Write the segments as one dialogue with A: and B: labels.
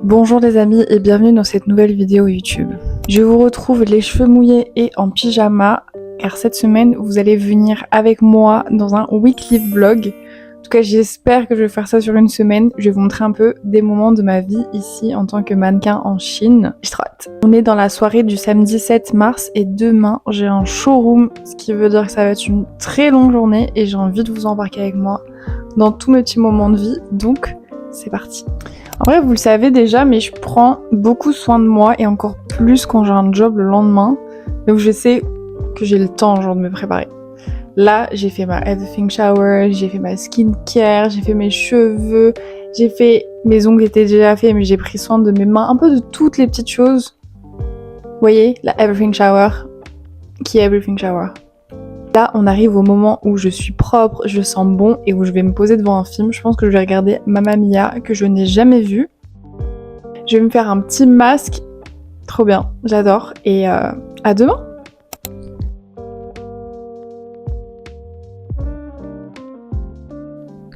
A: Bonjour les amis et bienvenue dans cette nouvelle vidéo YouTube. Je vous retrouve les cheveux mouillés et en pyjama car cette semaine vous allez venir avec moi dans un weekly vlog. En tout cas j'espère que je vais faire ça sur une semaine. Je vais vous montrer un peu des moments de ma vie ici en tant que mannequin en Chine. J'ai trop hâte. On est dans la soirée du samedi 7 mars et demain j'ai un showroom, ce qui veut dire que ça va être une très longue journée et j'ai envie de vous embarquer avec moi dans tous mes petits moments de vie. Donc c'est parti. En vrai, vous le savez déjà, mais je prends beaucoup soin de moi et encore plus quand j'ai un job le lendemain. Donc je sais que j'ai le temps genre de me préparer. Là, j'ai fait ma everything shower, j'ai fait ma skincare, j'ai fait mes cheveux, j'ai fait mes ongles étaient déjà faits, mais j'ai pris soin de mes mains, un peu de toutes les petites choses. Vous voyez, la everything shower, qui est everything shower. Là, on arrive au moment où je suis propre, je sens bon et où je vais me poser devant un film. Je pense que je vais regarder Mamma Mia, que je n'ai jamais vu. Je vais me faire un petit masque. Trop bien, j'adore. Et à demain.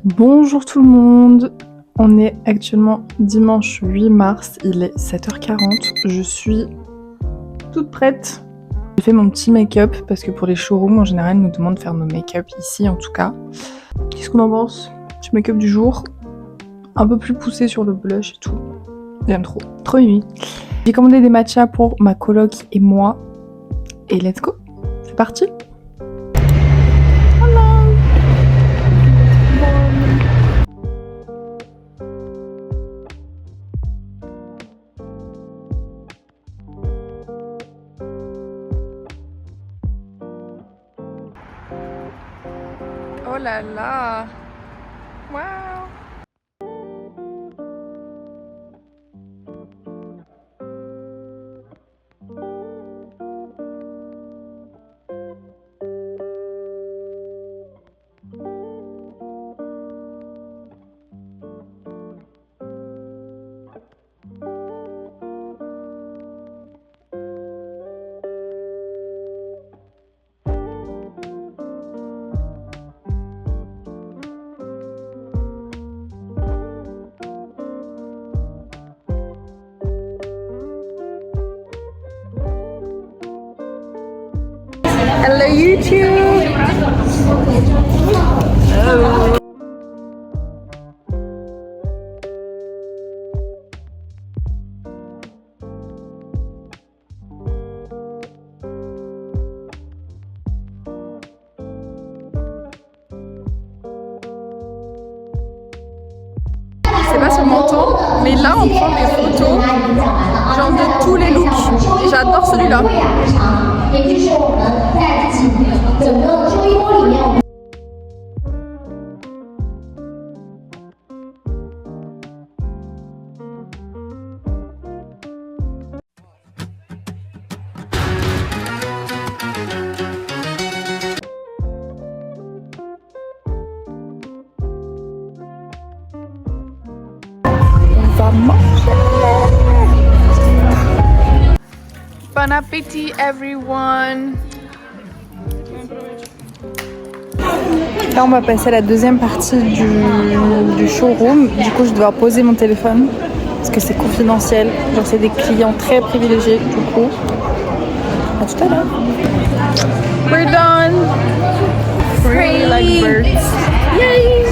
A: Bonjour tout le monde. On est actuellement dimanche 8 mars. Il est 7h40. Je suis toute prête. J'ai fait mon petit make-up parce que pour les showrooms en général ils nous demandent de faire nos make-up ici en tout cas. Qu'est-ce qu'on en pense? Petit make-up du jour, un peu plus poussé sur le blush et tout. J'aime trop, trop mimi. J'ai commandé des matchas pour ma coloc et moi. Et let's go, c'est parti. Oh là là! Waouh! Hello YouTube! Hello. C'est pas sur le menton, mais là on prend des photos genre de tous les looks et j'adore celui-là. On va manger. Bon appétit everyone. Là on va passer à la deuxième partie du showroom. Du coup je vais devoir poser mon téléphone parce que c'est confidentiel. Genre c'est des clients très privilégiés du coup. À tout à l'heure. We're done. Free like birds. Yay!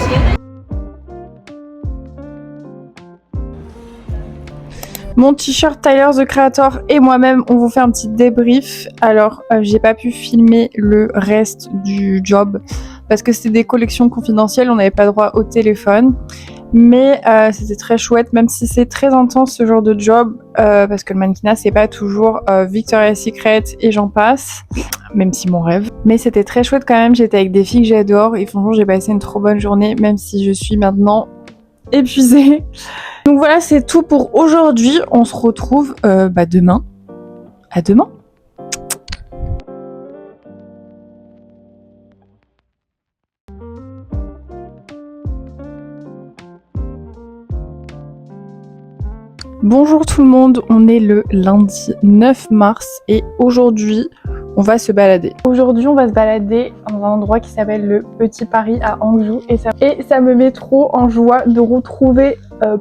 A: Mon t-shirt Tyler the Creator et moi-même, on vous fait un petit débrief. Alors, j'ai pas pu filmer le reste du job parce que c'était des collections confidentielles, on n'avait pas droit au téléphone. Mais c'était très chouette, même si c'est très intense ce genre de job, parce que le mannequinat c'est pas toujours Victoria's Secret et j'en passe, même si mon rêve. Mais c'était très chouette quand même, j'étais avec des filles que j'adore et franchement j'ai passé une trop bonne journée, même si je suis maintenant épuisée. Donc voilà, c'est tout pour aujourd'hui. On se retrouve demain. À demain. Bonjour tout le monde, on est le lundi 9 mars et aujourd'hui on va se balader. Aujourd'hui on va se balader dans un endroit qui s'appelle le Petit Paris à Hangzhou et ça me met trop en joie de retrouver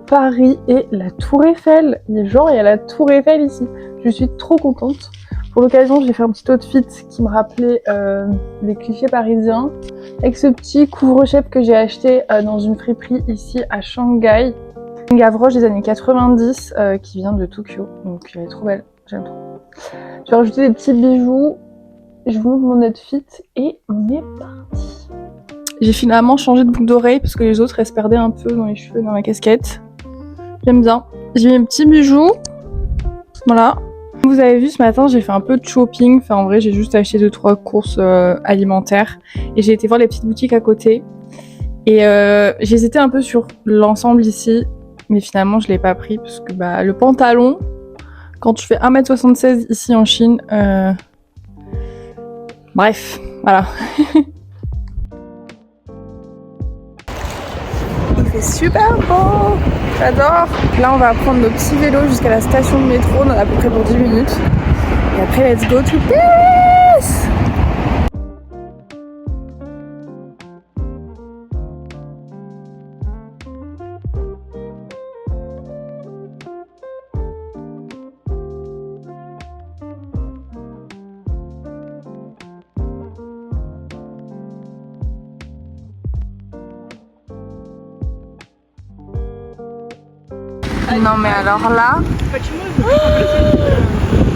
A: Paris et la Tour Eiffel. Il y a la Tour Eiffel ici. Je suis trop contente. Pour l'occasion, j'ai fait un petit outfit qui me rappelait les clichés parisiens. Avec ce petit couvre-chef que j'ai acheté dans une friperie ici à Shanghai. Une gavroche des années 90 qui vient de Tokyo. Donc elle est trop belle, j'aime trop. Je vais rajouter des petits bijoux. Je vous montre mon outfit et on est parti. J'ai finalement changé de boucle d'oreille parce que les autres elles se perdaient un peu dans les cheveux, dans la casquette. J'aime bien. J'ai mis mes petits bijoux. Voilà. Comme vous avez vu ce matin, j'ai fait un peu de shopping. Enfin en vrai, j'ai juste acheté 2-3 courses alimentaires. Et j'ai été voir les petites boutiques à côté. Et j'hésitais un peu sur l'ensemble ici. Mais finalement, je l'ai pas pris parce que le pantalon, quand tu fais 1m76 ici en Chine, bref, voilà. Il fait super beau, j'adore. Là, on va prendre nos petits vélos jusqu'à la station de métro, on en a à peu près pour 10 minutes. Et après, let's go to Paris! Non mais alors là...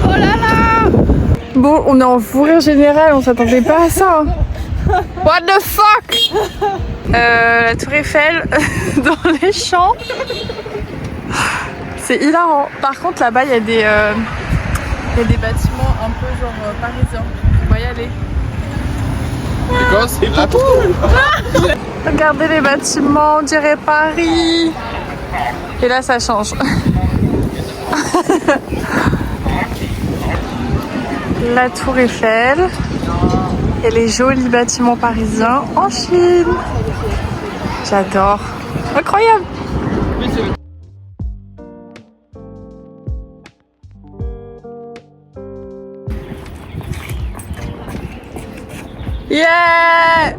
A: Oh là là! Bon, on est en fou rire général, on s'attendait pas à ça. What the fuck? La Tour Eiffel dans les champs. C'est hilarant. Par contre là-bas il y a des bâtiments un peu genre parisiens. On va y aller. Regardez les bâtiments, on dirait Paris. Et là ça change. La Tour Eiffel et les jolis bâtiments parisiens en Chine. J'adore. Incroyable. Yeah.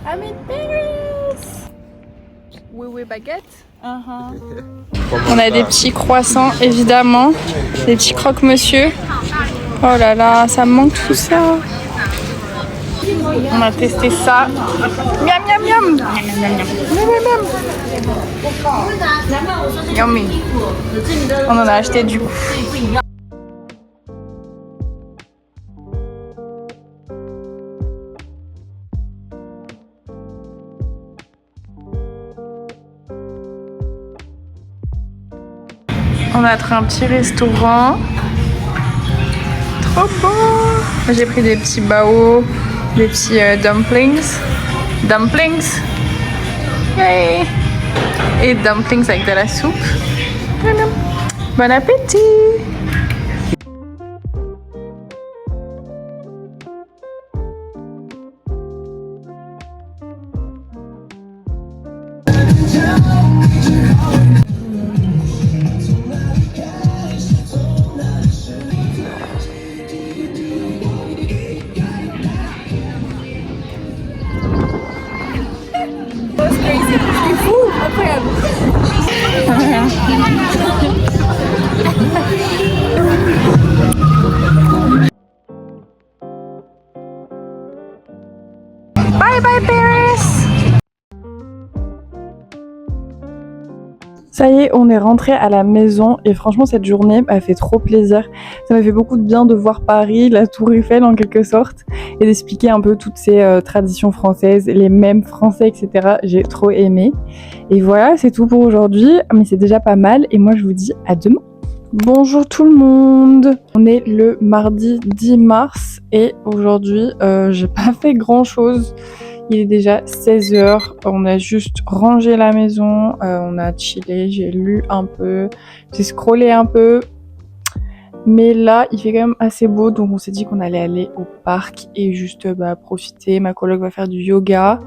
A: I'm in Paris. Oui, baguette. On a des petits croissants évidemment, des petits croque-monsieur. Oh là là, ça me manque tout ça. On a testé ça. Miam miam miam. Miam miam miam. Yummy. On en a acheté du coup. On a pris un petit restaurant. Trop beau. J'ai pris des petits bao, des petits dumplings. Dumplings. Yay. Et dumplings avec de la soupe. Bon appétit. Bye bye Paris. Ça y est, on est rentré à la maison et franchement cette journée m'a fait trop plaisir. Ça m'a fait beaucoup de bien de voir Paris, la Tour Eiffel en quelque sorte et d'expliquer un peu toutes ces traditions françaises, les mèmes français, etc. J'ai trop aimé. Et voilà, c'est tout pour aujourd'hui, mais c'est déjà pas mal et moi je vous dis à demain. Bonjour tout le monde. On est le mardi 10 mars et aujourd'hui j'ai pas fait grand chose. Il est déjà 16h, on a juste rangé la maison, on a chillé, j'ai lu un peu, j'ai scrollé un peu. Mais là, il fait quand même assez beau, donc on s'est dit qu'on allait aller au parc et juste profiter. Ma coloc va faire du yoga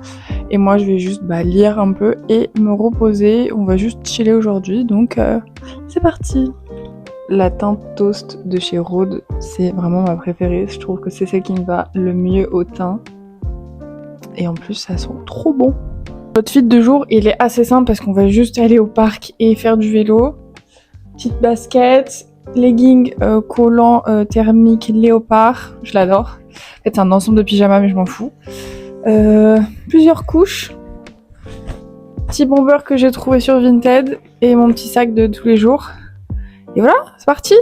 A: et moi je vais juste lire un peu et me reposer. On va juste chiller aujourd'hui, donc c'est parti. La teinte toast de chez Rhode, c'est vraiment ma préférée. Je trouve que c'est celle qui me va le mieux au teint. et en plus ça sent trop bon. Notre fit de jour il est assez simple parce qu'on va juste aller au parc et faire du vélo. Petite basket, leggings collants thermiques léopard, je l'adore. En fait c'est un ensemble de pyjamas mais je m'en fous. Plusieurs couches. Petit bomber que j'ai trouvé sur Vinted et mon petit sac de tous les jours. Et voilà, c'est parti!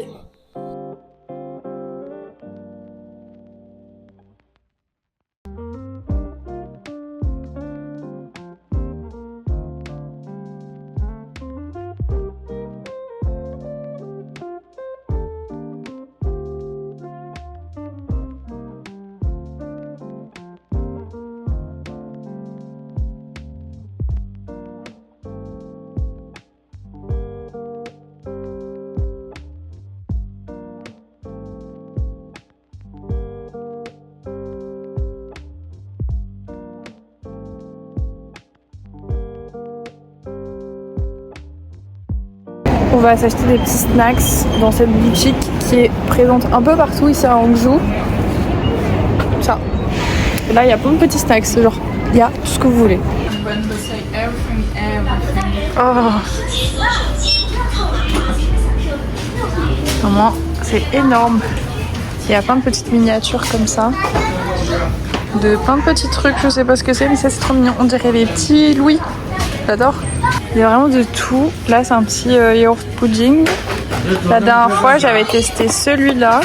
A: On va s'acheter des petits snacks dans cette boutique qui est présente un peu partout ici à Hangzhou. Ça. Et là, il y a plein de petits snacks. Genre, il y a tout ce que vous voulez. Oh. Vraiment, c'est énorme. Il y a plein de petites miniatures comme ça. De plein de petits trucs, je sais pas ce que c'est, mais ça c'est trop mignon. On dirait les petits Louis. J'adore. Il y a vraiment de tout. Là, c'est un petit yaourt pudding. La dernière fois, j'avais testé celui-là.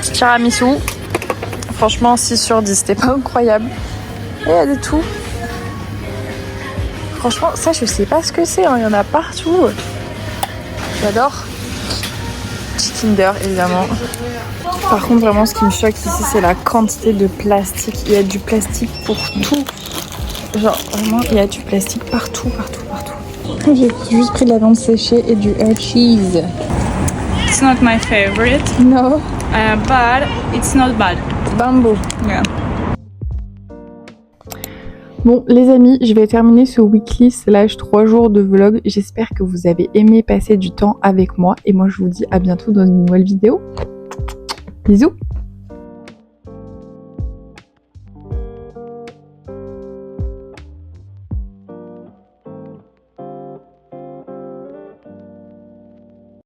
A: Petit tiramisu. Franchement, 6 sur 10. C'était pas incroyable. Et il y a de tout. Franchement, ça, je sais pas ce que c'est. Hein. Il y en a partout. J'adore. Petit Kinder, évidemment. Par contre, vraiment, ce qui me choque ici, c'est la quantité de plastique. Il y a du plastique pour tout. Genre, vraiment, il y a du plastique partout. J'ai juste pris de la viande séchée et du cheese.
B: It's not my favorite,
A: No.
B: but it's not bad.
A: Bamboo.
B: Yeah.
A: Bon, les amis, je vais terminer ce weekly / 3 jours de vlog. J'espère que vous avez aimé passer du temps avec moi. Et moi, je vous dis à bientôt dans une nouvelle vidéo. Bisous.